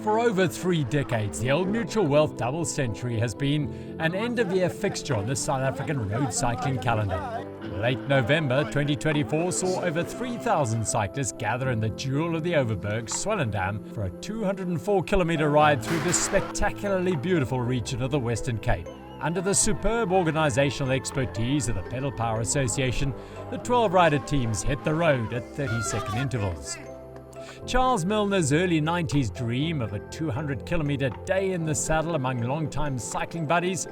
For over 3 decades, the Old Mutual Wealth Double Century has been an end-of-year fixture on the South African road cycling calendar. Late November 2024 saw over 3,000 cyclists gather in the Jewel of the Overberg, Swellendam, for a 204-kilometre ride through the spectacularly beautiful region of the Western Cape. Under the superb organisational expertise of the Pedal Power Association, the 12-rider teams hit the road at 30-second intervals. Charles Milner's early 90s dream of a 200-kilometre day in the saddle among long-time cycling buddies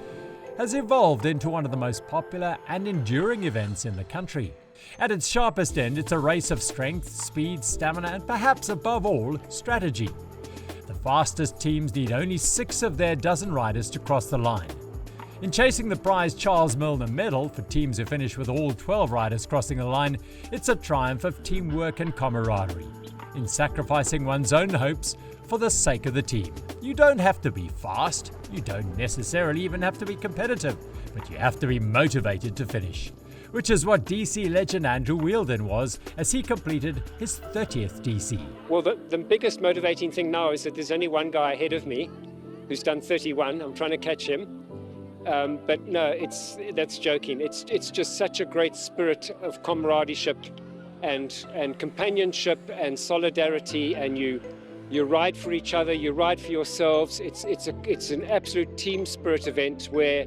has evolved into one of the most popular and enduring events in the country. At its sharpest end, it's a race of strength, speed, stamina, and perhaps above all, strategy. The fastest teams need only 6 of their dozen riders to cross the line. In chasing the prized Charles Milner medal for teams who finish with all 12 riders crossing the line, it's a triumph of teamwork and camaraderie. In sacrificing one's own hopes for the sake of the team. You don't have to be fast, you don't necessarily even have to be competitive, but you have to be motivated to finish. Which is what DC legend Andrew Wheeldon was as he completed his 30th DC. Well, the biggest motivating thing now is that there's only one guy ahead of me who's done 31. I'm trying to catch him. But no, that's joking. It's just such a great spirit of camaraderie and companionship and solidarity, and you ride for each other, you ride for yourselves. It's an absolute team spirit event where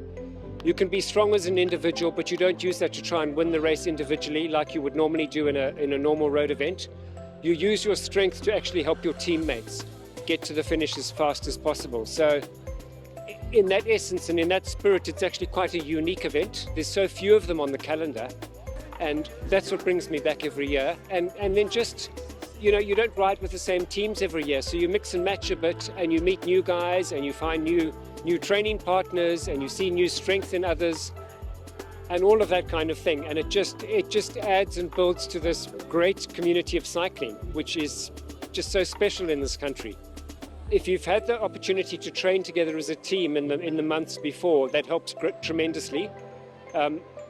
you can be strong as an individual, but you don't use that to try and win the race individually like you would normally do in a normal road event. You use your strength to actually help your teammates get to the finish as fast as possible. So in that essence and in that spirit, it's actually quite a unique event. There's so few of them on the calendar, and that's what brings me back every year. And then just, you don't ride with the same teams every year, so you mix and match a bit, and you meet new guys, and you find new training partners, and you see new strength in others, and all of that kind of thing. And it just adds and builds to this great community of cycling, which is just so special in this country. If you've had the opportunity to train together as a team in the months before, that helps tremendously.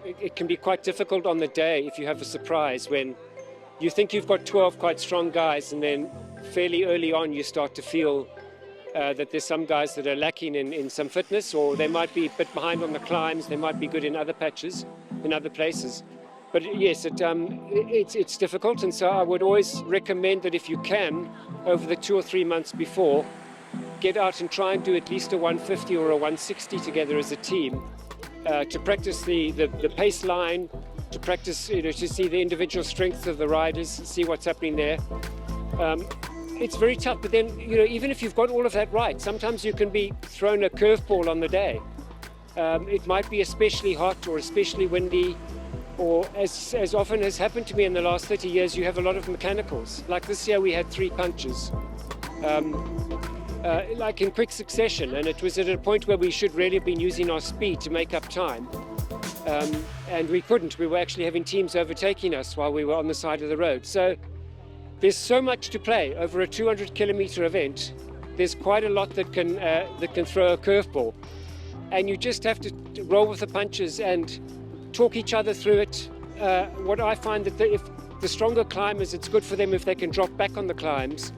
It can be quite difficult on the day if you have a surprise when you think you've got 12 quite strong guys, and then fairly early on you start to feel that there's some guys that are lacking in some fitness, or they might be a bit behind on the climbs, they might be good in other patches, in other places. But yes, it's difficult, and so I would always recommend that if you can, over the 2 or 3 months before, get out and try and do at least a 150 or a 160 together as a team, to practice the pace line, to practice, to see the individual strengths of the riders, see what's happening there. It's very tough, but then, even if you've got all of that right, sometimes you can be thrown a curveball on the day. It might be especially hot or especially windy, or as often has happened to me in the last 30 years, you have a lot of mechanicals. Like this year we had 3 punches, like in quick succession, and it was at a point where we should really have been using our speed to make up time. And we couldn't. We were actually having teams overtaking us while we were on the side of the road. So there's so much to play over a 200-kilometre event. There's quite a lot that can throw a curveball, and you just have to roll with the punches and talk each other through it. What I find that if the stronger climbers, it's good for them if they can drop back on the climbs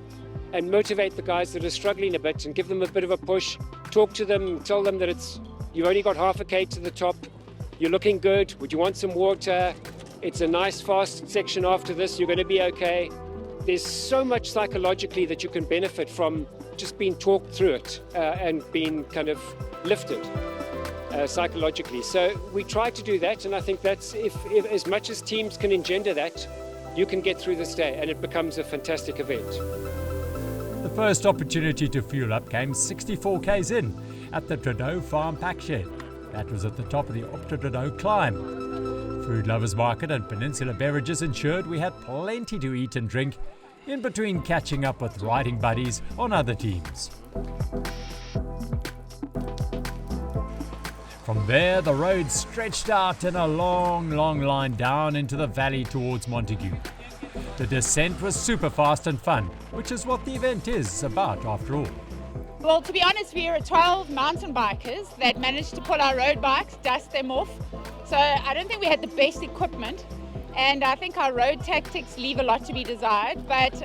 and motivate the guys that are struggling a bit and give them a bit of a push. Talk to them, tell them that you've only got half a K to the top. You're looking good. Would you want some water? It's a nice fast section after this. You're going to be okay. There's so much psychologically that you can benefit from just being talked through it and being kind of lifted psychologically. So we try to do that, and I think that's if as much as teams can engender that, you can get through this day and it becomes a fantastic event. The first opportunity to fuel up came 64 k's in at the Trudeau Farm Pack Shed. That was at the top of the Opta Trudeau climb. Food Lovers Market and Peninsula Beverages ensured we had plenty to eat and drink in between catching up with riding buddies on other teams. From there, the road stretched out in a long line down into the valley towards Montague. The descent was super fast and fun, which is what the event is about after all. Well, to be honest, we are 12 mountain bikers that managed to pull our road bikes, dust them off. So I don't think we had the best equipment, and I think our road tactics leave a lot to be desired, but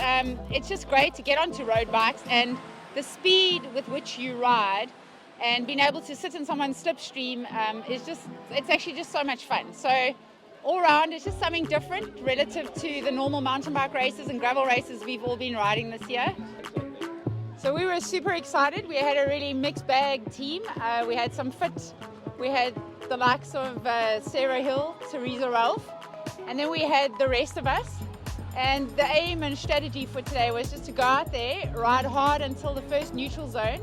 it's just great to get onto road bikes and the speed with which you ride and being able to sit in someone's slipstream it's actually just so much fun. So all around, it's just something different relative to the normal mountain bike races and gravel races we've all been riding this year. So we were super excited. We had a really mixed bag team. We had some fit. We had the likes of Sarah Hill, Teresa Ralph, and then we had the rest of us. And the aim and strategy for today was just to go out there, ride hard until the first neutral zone,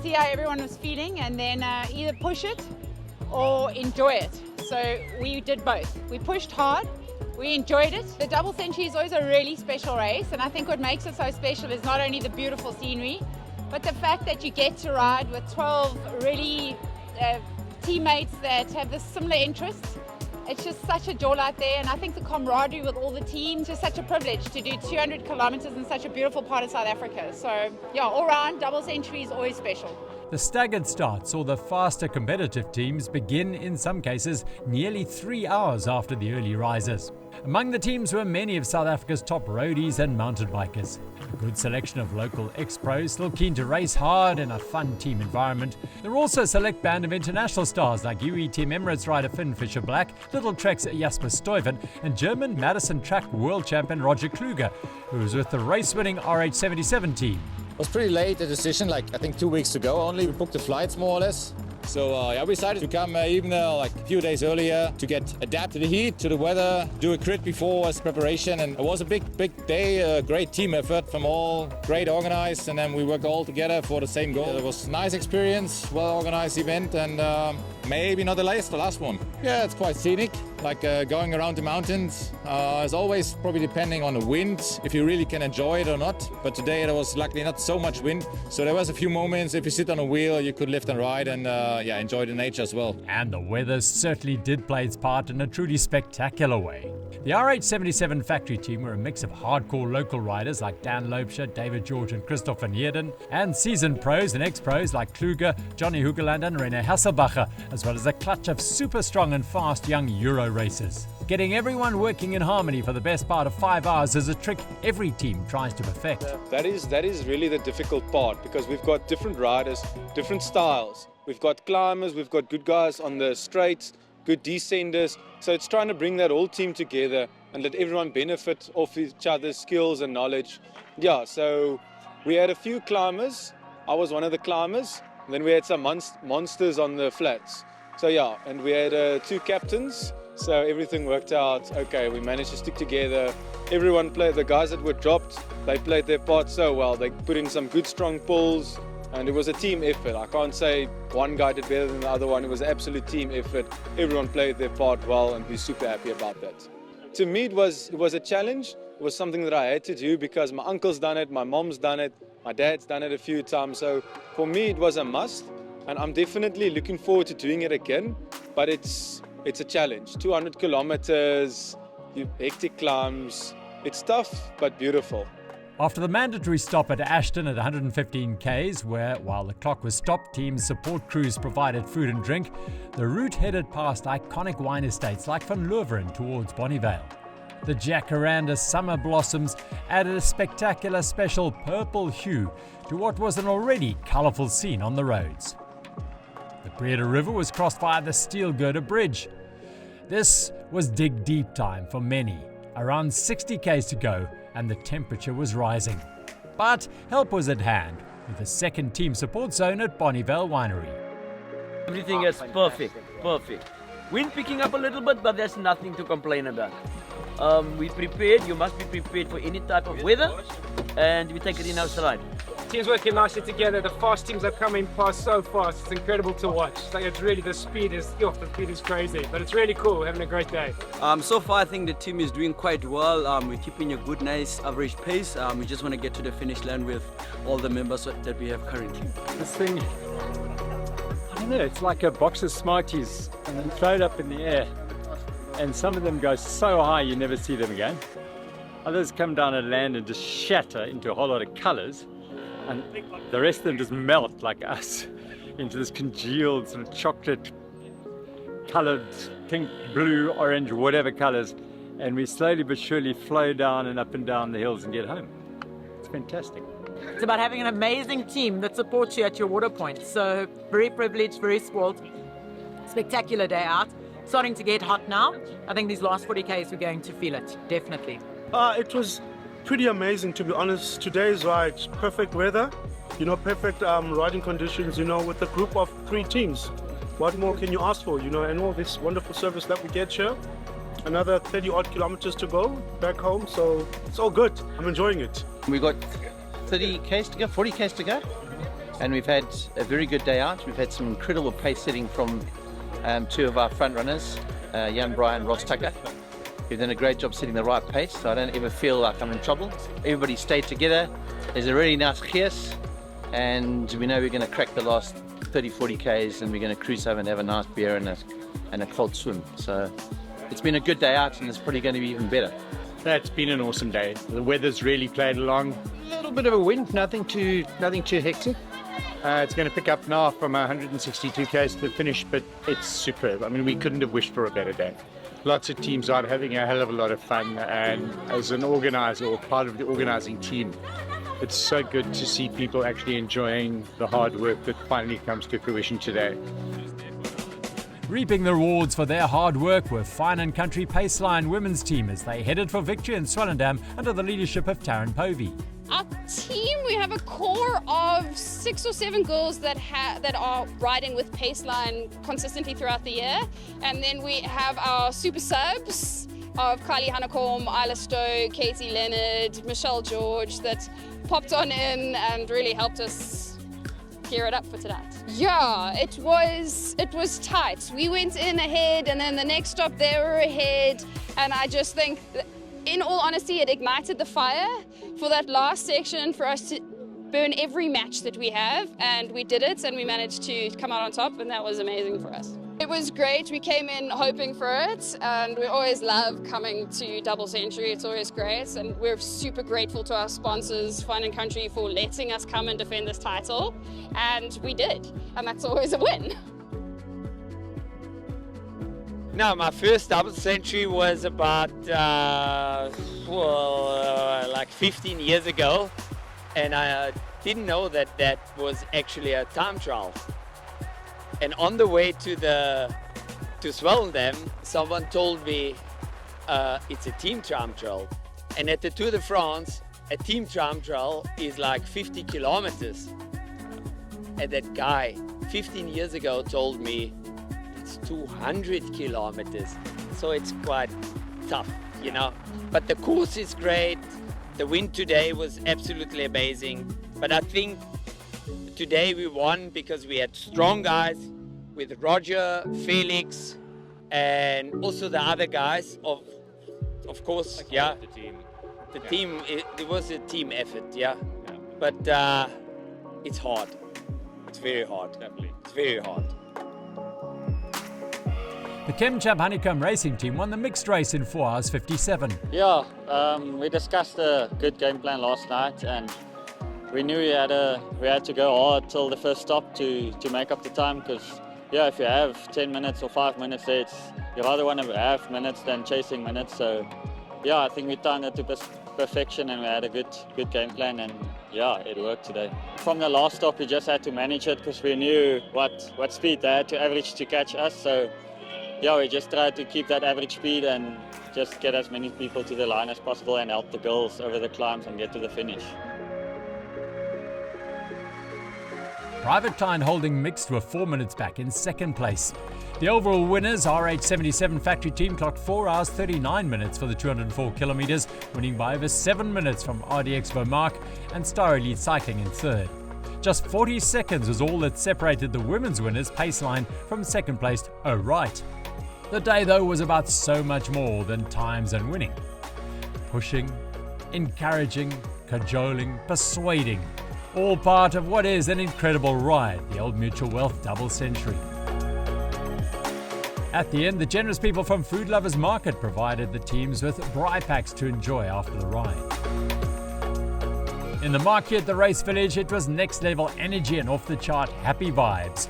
see how everyone was feeling, and then either push it or enjoy it. So we did both. We pushed hard, we enjoyed it. The double century is always a really special race, and I think what makes it so special is not only the beautiful scenery, but the fact that you get to ride with 12 really teammates that have the similar interests. It's just such a joy out there, and I think the camaraderie with all the teams is such a privilege to do 200 kilometers in such a beautiful part of South Africa. So yeah, all round, double century is always special. The staggered start saw the faster competitive teams begin, in some cases, nearly 3 hours after the early risers. Among the teams were many of South Africa's top roadies and mountain bikers. A good selection of local ex-pros still keen to race hard in a fun team environment. There were also a select band of international stars like UE Team Emirates rider Finn Fisher-Black, Little Trek's Jasper Stuyven, and German Madison Track world champion Roger Kluge, who was with the race-winning RH77 team. It was pretty late, the decision, I think 2 weeks ago only. We booked the flights more or less. So we decided to come even a few days earlier to adapt to the heat, to the weather, do a crit before as preparation. And it was a big day, a great team effort from all, great organized, and then we worked all together for the same goal. It was a nice experience, well organized event, and maybe not the last one. Yeah, it's quite scenic, going around the mountains. As always, probably depending on the wind, if you really can enjoy it or not. But today there was luckily not so much wind, so there was a few moments if you sit on a wheel, you could lift and ride and enjoy the nature as well. And the weather certainly did play its part in a truly spectacular way. The RH77 factory team were a mix of hardcore local riders like Dan Loubser, David George and Christoph van Heerden, and seasoned pros and ex-pros like Kluge, Johnny Hoegeland and René Hasselbacher, as well as a clutch of super strong and fast young Euro racers. Getting everyone working in harmony for the best part of 5 hours is a trick every team tries to perfect. That is really the difficult part, because we've got different riders, different styles. We've got climbers, we've got good guys on the straights, good descenders. So it's trying to bring that whole team together and let everyone benefit off each other's skills and knowledge. Yeah, so we had a few climbers. I was one of the climbers. And then we had some monsters on the flats. So yeah, and we had 2 captains. So everything worked out okay. We managed to stick together. Everyone played. The guys that were dropped, they played their part so well. They put in some good strong pulls. And it was a team effort. I can't say one guy did better than the other one. It was an absolute team effort. Everyone played their part well, and we're super happy about that. To me, it was a challenge. It was something that I had to do because my uncle's done it, my mom's done it, my dad's done it a few times. So for me, it was a must, and I'm definitely looking forward to doing it again. But it's a challenge. 200 kilometers, hectic climbs. It's tough, but beautiful. After the mandatory stop at Ashton at 115 k's, where, while the clock was stopped, team support crews provided food and drink, the route headed past iconic wine estates like Van Leuven towards Bonnievale. The jacaranda summer blossoms added a spectacular special purple hue to what was an already colourful scene on the roads. The Breda River was crossed via the Steel Girder Bridge. This was dig deep time for many. Around 60 k's to go, and the temperature was rising. But help was at hand, with a second team support zone at Bonnievale Winery. Everything is perfect. Wind picking up a little bit, but there's nothing to complain about. We prepared, you must be prepared for any type of weather, and we take it in our stride. Teams working nicely together. The fast teams are coming past so fast. It's incredible to watch. It's really, the speed is crazy, but it's really cool. We're having a great day. So far I think the team is doing quite well. We're keeping a good, nice average pace. We just want to get to the finish line with all the members that we have currently. This thing, I don't know, it's like a box of Smarties and then throw it up in the air. And some of them go so high you never see them again. Others come down and land and just shatter into a whole lot of colors. And the rest of them just melt like us into this congealed sort of chocolate colored, pink, blue, orange, whatever colors. And we slowly but surely flow down and up and down the hills and get home. It's fantastic. It's about having an amazing team that supports you at your water point. So very privileged, very spoiled. Spectacular day out. Starting to get hot now. I think these last 40Ks we're going to feel it, definitely. It was pretty amazing, to be honest. Today's ride, perfect weather, perfect riding conditions, with a group of 3 teams. What more can you ask for, and all this wonderful service that we get here. Another 30 odd kilometers to go back home, so it's all good. I'm enjoying it. We've got 30 Ks to go, 40 Ks to go, and we've had a very good day out. We've had some incredible pace setting from 2 of our front runners, Jan Brian, Ross Tucker. We've done a great job setting the right pace, so I don't ever feel like I'm in trouble. Everybody stayed together. There's a really nice chaos, and we know we're going to crack the last 30, 40 Ks, and we're going to cruise home and have a nice beer and a cold swim. So it's been a good day out, and it's probably going to be even better. It's been an awesome day. The weather's really played along. A little bit of a wind, nothing too hectic. It's going to pick up now from 162 Ks to the finish, but it's superb. I mean, we couldn't have wished for a better day. Lots of teams are having a hell of a lot of fun, and as an organizer or part of the organizing team, it's so good to see people actually enjoying the hard work that finally comes to fruition today. Reaping the rewards for their hard work were Fine and Country Paceline women's team as they headed for victory in Swellendam under the leadership of Taryn Povey. Our team, we have a core of 6 or 7 girls that are riding with Paceline consistently throughout the year. And then we have our super subs of Kylie Hannakom, Isla Stowe, Katie Leonard, Michelle George that popped on in and really helped us gear it up for tonight. Yeah, it was tight. We went in ahead and then the next stop they were ahead, and I just think that, in all honesty, it ignited the fire for that last section for us to burn every match that we have, and we did it and we managed to come out on top, and that was amazing for us. It was great. We came in hoping for it, and we always love coming to Double Century. It's always great, and we're super grateful to our sponsors, Fine and Country, for letting us come and defend this title, and we did, and that's always a win. No, my first Double Century was about like 15 years ago, and I didn't know that that was actually a time trial. And on the way to Swellendam, someone told me it's a team time trial. And at the Tour de France, a team time trial is like 50 kilometers. And that guy 15 years ago told me it's 200 kilometers. So it's quite tough, But the course is great. The wind today was absolutely amazing. But I think today we won because we had strong guys with Roger, Felix, and also the other guys. Of course, yeah. The team. It was a team effort, yeah. But it's hard. It's very hard. Definitely. It's very hard. The Chemchap Honeycomb Racing Team won the mixed race in 4 hours 57. Yeah, we discussed a good game plan last night, and we knew we had to go hard till the first stop to make up the time, because if you have 10 minutes or 5 minutes there, you rather want to have minutes than chasing minutes. So I think we timed it to perfection, and we had a good game plan, and it worked today. From the last stop we just had to manage it, because we knew what speed they had to average to catch us. So we just tried to keep that average speed and just get as many people to the line as possible and help the girls over the climbs and get to the finish. Private Klein Holding Mixed were 4 minutes back in second place. The overall winners, RH77 Factory Team, clocked 4 hours 39 minutes for the 204 kilometres, winning by over 7 minutes from RDX Vermark and Star Elite Cycling in third. Just 40 seconds was all that separated the women's winners, Paceline, from second placed O'Wright. The day, though, was about so much more than times and winning. Pushing, encouraging, cajoling, persuading. All part of what is an incredible ride, the Old Mutual Wealth Double Century. At the end, the generous people from Food Lovers Market provided the teams with braai packs to enjoy after the ride. In the marquee at the race village, it was next level energy and off the chart happy vibes,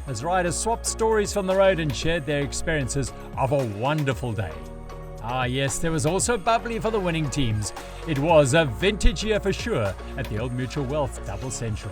as riders swapped stories from the road and shared their experiences of a wonderful day. Ah yes, there was also bubbly for the winning teams. It was a vintage year for sure at the Old Mutual Wealth Double Century.